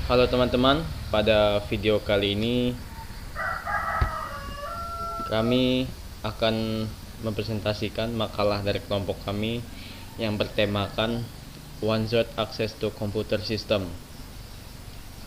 Halo teman-teman, pada video kali ini kami akan mempresentasikan makalah dari kelompok kami yang bertemakan One Zone Access to Computer System.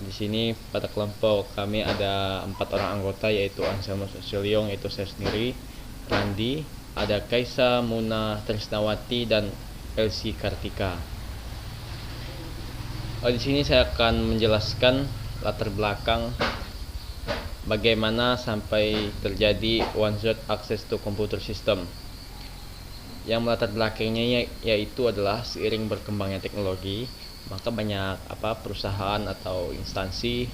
Di sini pada kelompok kami ada 4 orang anggota, yaitu Anselmo Suliong, yaitu saya sendiri, Randi, ada Kaisa, Muna, Trisnawati, dan Elsie Kartika. Di sini saya akan menjelaskan latar belakang bagaimana sampai terjadi One Zone Access to Computer System. Yang latar belakangnya yaitu adalah seiring berkembangnya teknologi, maka banyak perusahaan atau instansi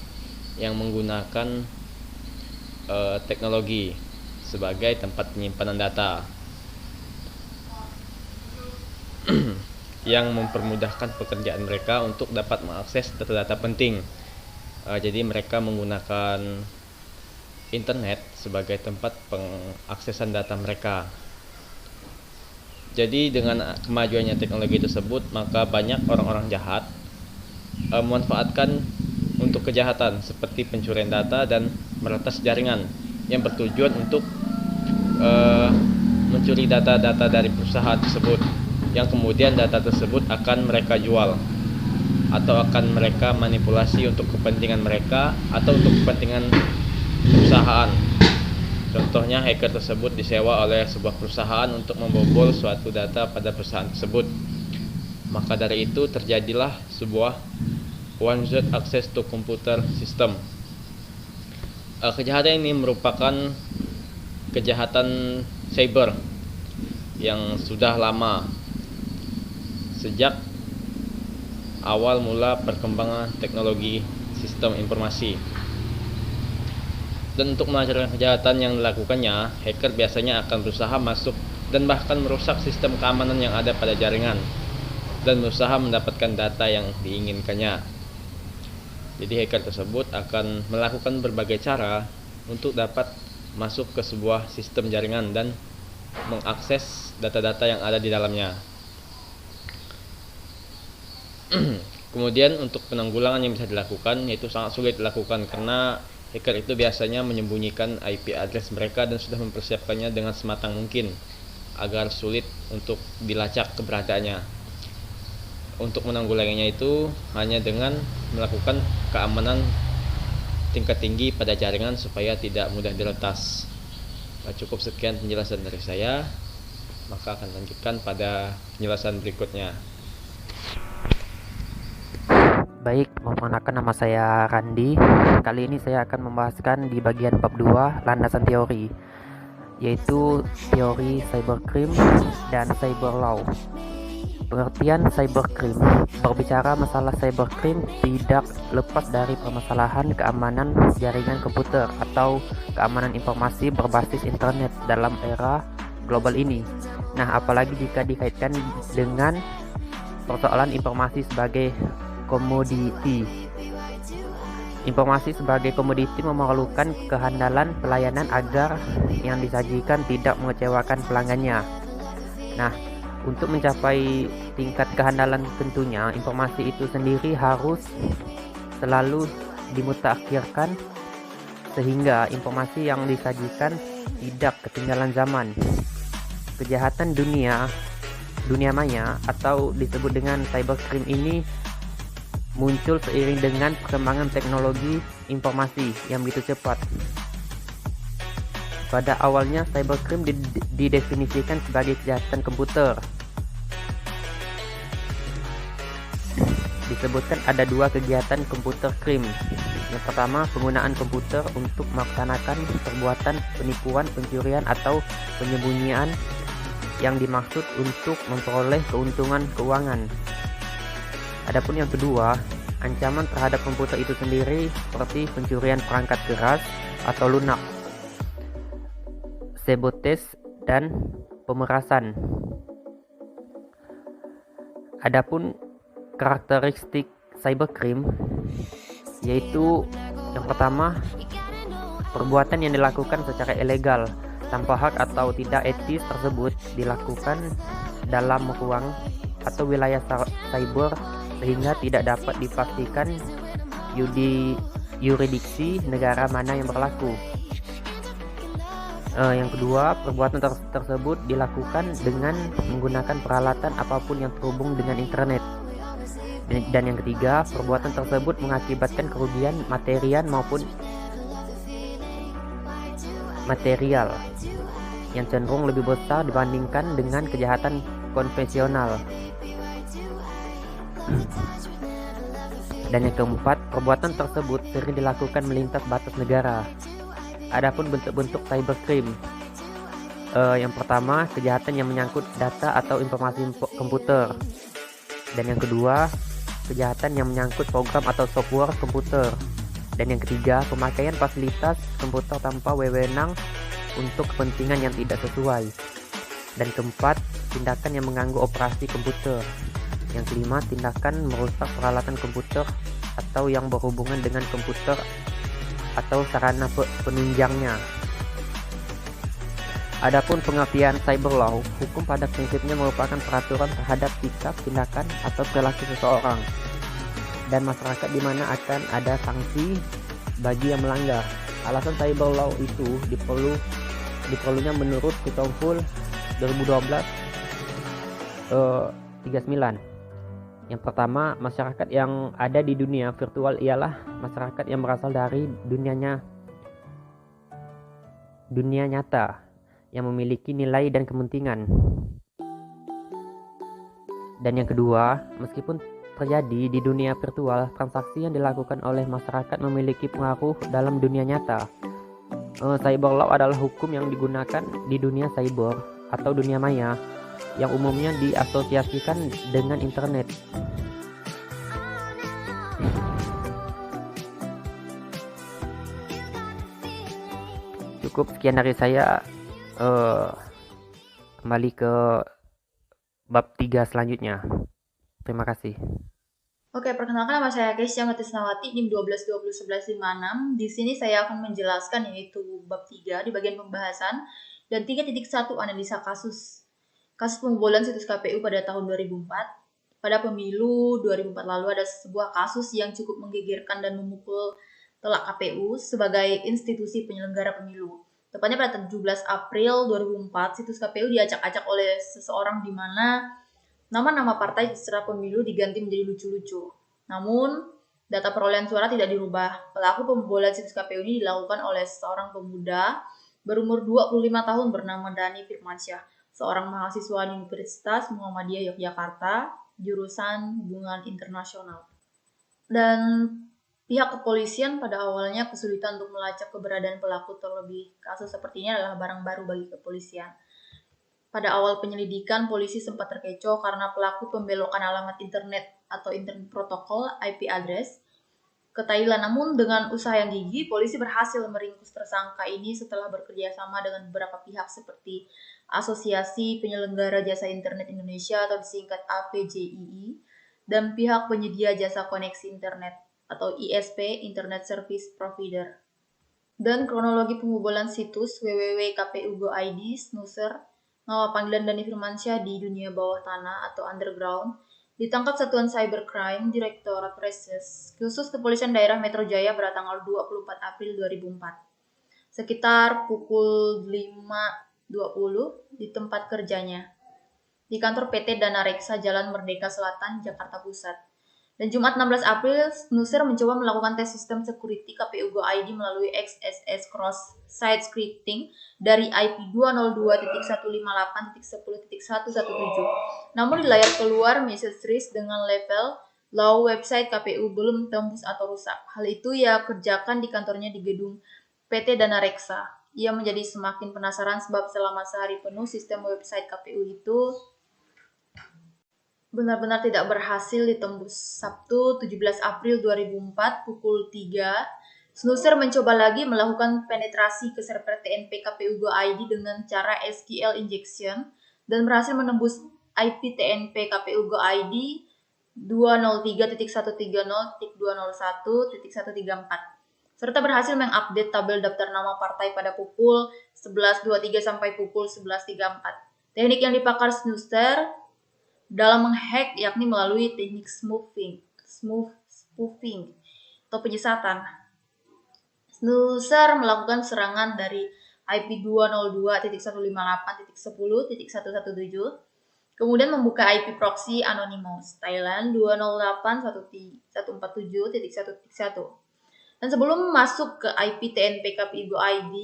yang menggunakan teknologi sebagai tempat penyimpanan data yang mempermudahkan pekerjaan mereka untuk dapat mengakses data-data penting. Jadi mereka menggunakan internet sebagai tempat pengaksesan data mereka. Jadi dengan kemajuannya teknologi tersebut, maka banyak orang-orang jahat memanfaatkan untuk kejahatan seperti pencurian data dan meretas jaringan yang bertujuan untuk mencuri data-data dari perusahaan tersebut, yang kemudian data tersebut akan mereka jual atau akan mereka manipulasi untuk kepentingan mereka atau untuk kepentingan perusahaan. Contohnya, hacker tersebut disewa oleh sebuah perusahaan untuk membobol suatu data pada perusahaan tersebut. Maka dari itu terjadilah sebuah One Zone Access to Computer System. Kejahatan ini merupakan kejahatan cyber yang sudah lama, sejak awal mula perkembangan teknologi sistem informasi. Dan untuk melancarkan kejahatan yang dilakukannya, hacker biasanya akan berusaha masuk dan bahkan merusak sistem keamanan yang ada pada jaringan dan berusaha mendapatkan data yang diinginkannya. Jadi hacker tersebut akan melakukan berbagai cara untuk dapat masuk ke sebuah sistem jaringan dan mengakses data-data yang ada di dalamnya. Kemudian untuk penanggulangan yang bisa dilakukan, yaitu sangat sulit dilakukan karena hacker itu biasanya menyembunyikan IP address mereka dan sudah mempersiapkannya dengan sematang mungkin agar sulit untuk dilacak keberadaannya. Untuk menanggulanginya itu hanya dengan melakukan keamanan tingkat tinggi pada jaringan supaya tidak mudah diretas. Cukup sekian penjelasan dari saya, maka akan lanjutkan pada penjelasan berikutnya. Baik, memperkenalkan, nama saya Randi. Kali ini saya akan membahaskan di bagian bab 2 landasan teori, yaitu teori cybercrime dan cyber law. Pengertian cybercrime: berbicara masalah cybercrime tidak lepas dari permasalahan keamanan jaringan komputer atau keamanan informasi berbasis internet dalam era global ini. Nah, apalagi jika dikaitkan dengan persoalan informasi sebagai komoditi. Informasi sebagai komoditi memerlukan kehandalan pelayanan agar yang disajikan tidak mengecewakan pelanggannya. Nah, untuk mencapai tingkat kehandalan tentunya informasi itu sendiri harus selalu dimutakhirkan sehingga informasi yang disajikan tidak ketinggalan zaman. Kejahatan dunia maya atau disebut dengan cybercrime ini muncul seiring dengan perkembangan teknologi informasi yang begitu cepat. Pada awalnya, cybercrime didefinisikan sebagai kejahatan komputer. Disebutkan ada dua kegiatan komputer crime. Yang pertama, penggunaan komputer untuk melaksanakan perbuatan penipuan, pencurian, atau penyembunyian yang dimaksud untuk memperoleh keuntungan keuangan. Adapun yang kedua, ancaman terhadap komputer itu sendiri seperti pencurian perangkat keras atau lunak, sabotage, dan pemerasan. Adapun karakteristik cybercrime yaitu yang pertama, perbuatan yang dilakukan secara ilegal tanpa hak atau tidak etis tersebut dilakukan dalam ruang atau wilayah cyber sehingga tidak dapat dipastikan yuridiksi negara mana yang berlaku. Yang kedua, perbuatan tersebut dilakukan dengan menggunakan peralatan apapun yang terhubung dengan internet. Dan yang ketiga, perbuatan tersebut mengakibatkan kerugian material yang cenderung lebih besar dibandingkan dengan kejahatan konvensional. Dan yang keempat, perbuatan tersebut sering dilakukan melintas batas negara. Adapun bentuk-bentuk cybercrime, yang pertama, kejahatan yang menyangkut data atau informasi komputer. Dan yang kedua, kejahatan yang menyangkut program atau software komputer. Dan yang ketiga, pemakaian fasilitas komputer tanpa wewenang untuk kepentingan yang tidak sesuai. Dan keempat, tindakan yang mengganggu operasi komputer. Yang kelima, tindakan merusak peralatan komputer atau yang berhubungan dengan komputer atau sarana penunjangnya. Adapun pengertian cyber law, hukum pada prinsipnya merupakan peraturan terhadap sikap, tindakan, atau perilaku seseorang dan masyarakat di mana akan ada sanksi bagi yang melanggar. Alasan cyber law itu diperlunya menurut Kitompul 2012 39. Yang pertama, masyarakat yang ada di dunia virtual ialah masyarakat yang berasal dari dunia nyata yang memiliki nilai dan kepentingan. Dan yang kedua, meskipun terjadi di dunia virtual, transaksi yang dilakukan oleh masyarakat memiliki pengaruh dalam dunia nyata. Cyber law adalah hukum yang digunakan di dunia cyber atau dunia maya yang umumnya diasosiasikan dengan internet. Cukup sekian dari saya. Kembali ke bab 3 selanjutnya. Terima kasih. Oke, perkenalkan nama saya Kesya Matisnawati, NIM 12201156. Di sini saya akan menjelaskan yaitu bab 3 di bagian pembahasan dan 3.1 analisa kasus pembobolan situs KPU pada tahun 2004. Pada pemilu 2004 lalu ada sebuah kasus yang cukup menggegerkan dan memukul telak KPU sebagai institusi penyelenggara pemilu. Tepatnya pada 17 April 2004, situs KPU diacak-acak oleh seseorang di mana nama-nama partai peserta pemilu diganti menjadi lucu-lucu. Namun, data perolehan suara tidak dirubah. Pelaku pembobolan situs KPU ini dilakukan oleh seorang pemuda berumur 25 tahun bernama Dhani Firmansyah, seorang mahasiswa Universitas Muhammadiyah Yogyakarta, jurusan Hubungan Internasional. Dan pihak kepolisian pada awalnya kesulitan untuk melacak keberadaan pelaku, terlebih kasus seperti ini adalah barang baru bagi kepolisian. Pada awal penyelidikan, polisi sempat terkecoh karena pelaku pembelokan alamat internet atau internet protokol IP address ke Thailand. Namun dengan usaha yang gigih, polisi berhasil meringkus tersangka ini setelah bekerja sama dengan beberapa pihak seperti Asosiasi Penyelenggara Jasa Internet Indonesia atau disingkat APJII dan pihak penyedia jasa koneksi internet atau ISP, Internet Service Provider. Dan kronologi pembobolan situs www.kpu.go.id, snoozer, nama panggilan Dhani Firmansyah di dunia bawah tanah atau underground, ditangkap Satuan Cybercrime Direktorat Reses Khusus Kepolisian Daerah Metro Jaya pada tanggal 24 April 2004. Sekitar pukul 5.20 di tempat kerjanya, di kantor PT Dana Reksa Jalan Merdeka Selatan, Jakarta Pusat. Dan Jumat 16 April, snoozer mencoba melakukan tes sistem security KPU.go.id melalui XSS Cross-Site Scripting dari IP 202.158.10.117. Namun di layar keluar message list dengan label "Law website KPU belum tembus atau rusak". Hal itu ia kerjakan di kantornya di gedung PT Dana Reksa. Ia menjadi semakin penasaran sebab selama sehari penuh sistem website KPU itu benar-benar tidak berhasil ditembus. Sabtu 17 April 2004 pukul 3, snoozer mencoba lagi melakukan penetrasi ke server TNP KPU.go.id dengan cara SQL injection dan berhasil menembus IP TNP KPU.go.id 203.130.201.134 serta berhasil mengupdate tabel daftar nama partai pada pukul 11.23 sampai pukul 11.34. Teknik yang dipakai snoozer dalam menghack yakni melalui teknik spoofing. atau penyesatan. Snoozer melakukan serangan dari IP 202.158.10.117, kemudian membuka IP proxy Anonymous Thailand 208.147.1.1. Dan sebelum masuk ke IP TNP KPI Go ID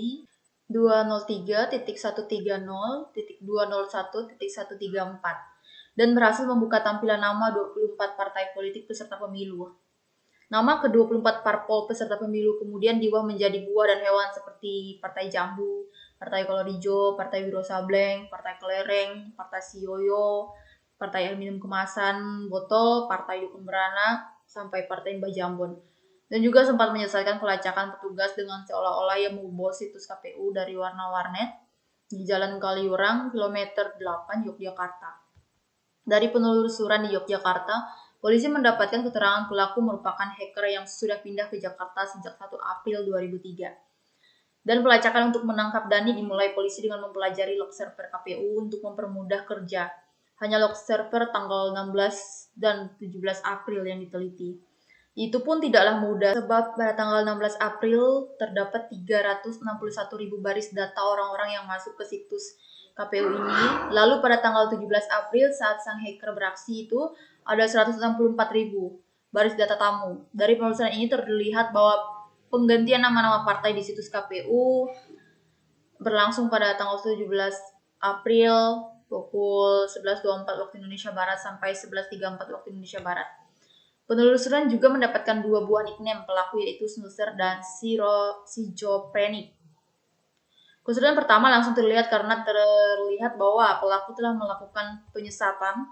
203.130.201.134 dan berhasil membuka tampilan nama 24 partai politik peserta pemilu. Nama ke-24 parpol peserta pemilu kemudian diubah menjadi buah dan hewan seperti Partai Jambu, Partai Kolor Hijau, Partai Wiro Sableng, Partai Kelereng, Partai Sioyo, Partai Aluminium Kemasan, Botol, Partai Dukun Beranak, sampai Partai Mbah Jambon. Dan juga sempat menyelesaikan pelacakan petugas dengan seolah-olah yang mengubah situs KPU dari warna-warnet di Jalan Kaliurang, kilometer 8, Yogyakarta. Dari penelusuran di Yogyakarta, polisi mendapatkan keterangan pelaku merupakan hacker yang sudah pindah ke Jakarta sejak 1 April 2003. Dan pelacakan untuk menangkap Dani dimulai polisi dengan mempelajari log server KPU untuk mempermudah kerja. Hanya log server tanggal 16 dan 17 April yang diteliti. Itu pun tidaklah mudah, sebab pada tanggal 16 April terdapat 361.000 baris data orang-orang yang masuk ke situs KPU ini. Lalu pada tanggal 17 April saat sang hacker beraksi itu ada 164.000 baris data tamu. Dari penelusuran ini terlihat bahwa penggantian nama-nama partai di situs KPU berlangsung pada tanggal 17 April pukul 11.24 waktu Indonesia Barat sampai 11.34 waktu Indonesia Barat. Penelusuran juga mendapatkan 2 buah nickname pelaku yaitu Snoozer dan Schizophrenic. Kesulitan pertama langsung terlihat karena terlihat bahwa pelaku telah melakukan penyesatan.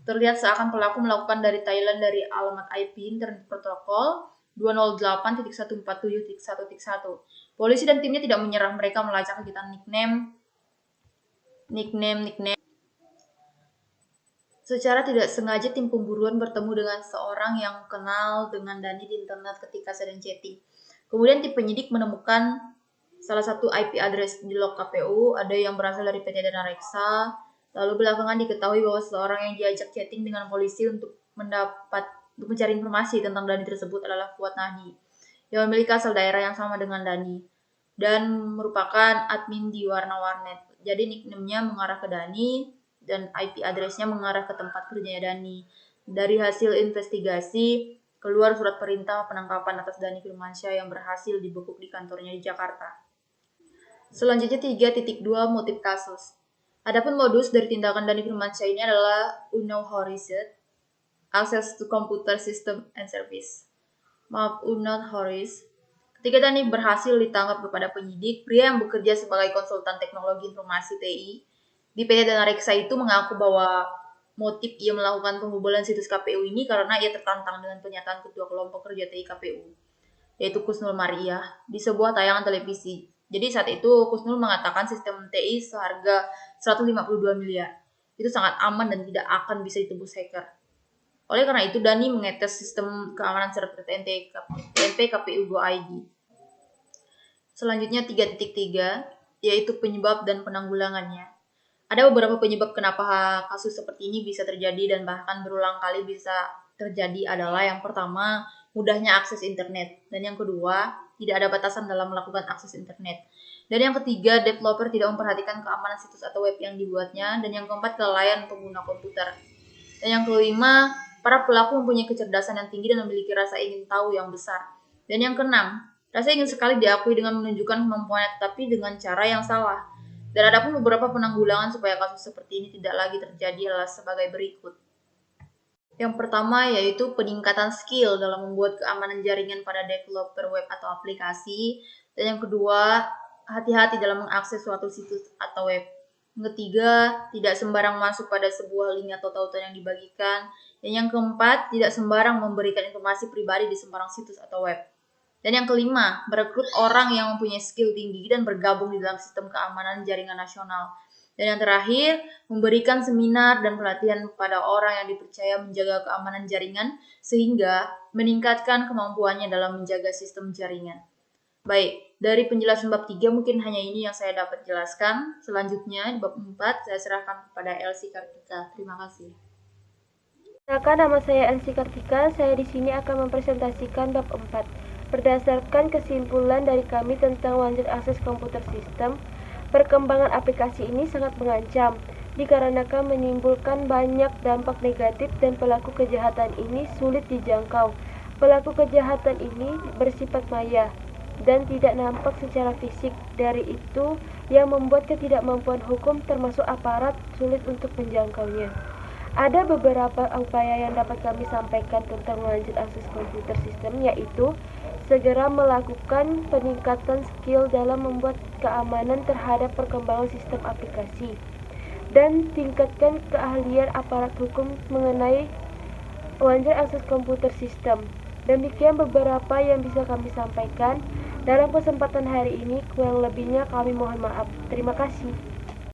Terlihat seakan pelaku melakukan dari Thailand dari alamat IP Internet Protokol 208.147.1.1. Polisi dan timnya tidak menyerah, mereka melacak kegiatan nickname. Secara tidak sengaja tim pemburuan bertemu dengan seorang yang kenal dengan Dani di internet ketika sedang chatting. Kemudian tim penyidik menemukan salah satu IP address di log KPU, ada yang berasal dari PT Dana Reksa. Lalu belakangan diketahui bahwa seseorang yang diajak chatting dengan polisi untuk mencari informasi tentang Dani tersebut adalah Fuad Nahdi, yang memiliki asal daerah yang sama dengan Dani dan merupakan admin di warna-warnet. Jadi nickname-nya mengarah ke Dani dan IP address-nya mengarah ke tempat kerjanya Dani. Dari hasil investigasi, keluar surat perintah penangkapan atas Dani Firmansyah yang berhasil dibekuk di kantornya di Jakarta. Selanjutnya 3.2 motif kasus. Adapun modus dari tindakan Dani Firmansyah ini adalah unauthorized access to computer system and service. Unauthorized. Ketika Dani berhasil ditangkap kepada penyidik, pria yang bekerja sebagai konsultan teknologi informasi TI di PT Dana Reksa itu mengaku bahwa motif ia melakukan pembobolan situs KPU ini karena ia tertantang dengan pernyataan ketua kelompok kerja TI KPU, yaitu Kusnul Mariah, di sebuah tayangan televisi. Jadi saat itu Kusnul mengatakan sistem TI seharga 152 miliar. Itu sangat aman dan tidak akan bisa ditembus hacker. Oleh karena itu, Dani mengetes sistem keamanan server TNP KPU Go ID. Selanjutnya 3.3, yaitu penyebab dan penanggulangannya. Ada beberapa penyebab kenapa kasus seperti ini bisa terjadi dan bahkan berulang kali bisa terjadi adalah yang pertama, mudahnya akses internet. Dan yang kedua, tidak ada batasan dalam melakukan akses internet. Dan yang ketiga, developer tidak memperhatikan keamanan situs atau web yang dibuatnya. Dan yang keempat, kelalaian pengguna komputer. Dan yang kelima, para pelaku mempunyai kecerdasan yang tinggi dan memiliki rasa ingin tahu yang besar. Dan yang keenam, rasa ingin sekali diakui dengan menunjukkan kemampuannya tetapi dengan cara yang salah. Dan ada pun beberapa penanggulangan supaya kasus seperti ini tidak lagi terjadi adalah sebagai berikut. Yang pertama yaitu peningkatan skill dalam membuat keamanan jaringan pada developer web atau aplikasi. Dan yang kedua, hati-hati dalam mengakses suatu situs atau web. Yang ketiga, tidak sembarang masuk pada sebuah link atau tautan yang dibagikan. Dan yang keempat, tidak sembarang memberikan informasi pribadi di sembarang situs atau web. Dan yang kelima, merekrut orang yang mempunyai skill tinggi dan bergabung di dalam sistem keamanan jaringan nasional. Dan yang terakhir, memberikan seminar dan pelatihan pada orang yang dipercaya menjaga keamanan jaringan sehingga meningkatkan kemampuannya dalam menjaga sistem jaringan. Baik, dari penjelasan bab 3 mungkin hanya ini yang saya dapat jelaskan. Selanjutnya, di bab 4 saya serahkan kepada Elsie Kartika. Terima kasih. Perkenalkan, nama saya Elsie Kartika. Saya di sini akan mempresentasikan bab 4. Berdasarkan kesimpulan dari kami tentang wajib akses komputer sistem, perkembangan aplikasi ini sangat mengancam dikarenakan menimbulkan banyak dampak negatif dan pelaku kejahatan ini sulit dijangkau. Pelaku kejahatan ini bersifat maya dan tidak nampak secara fisik. Dari itu yang membuat ketidakmampuan hukum termasuk aparat sulit untuk menjangkaunya. Ada beberapa upaya yang dapat kami sampaikan tentang wajib akses komputer sistem, yaitu segera melakukan peningkatan skill dalam membuat keamanan terhadap perkembangan sistem aplikasi, dan tingkatkan keahlian aparat hukum mengenai wajib akses komputer sistem. Demikian beberapa yang bisa kami sampaikan dalam kesempatan hari ini. Kurang lebihnya kami mohon maaf. Terima kasih.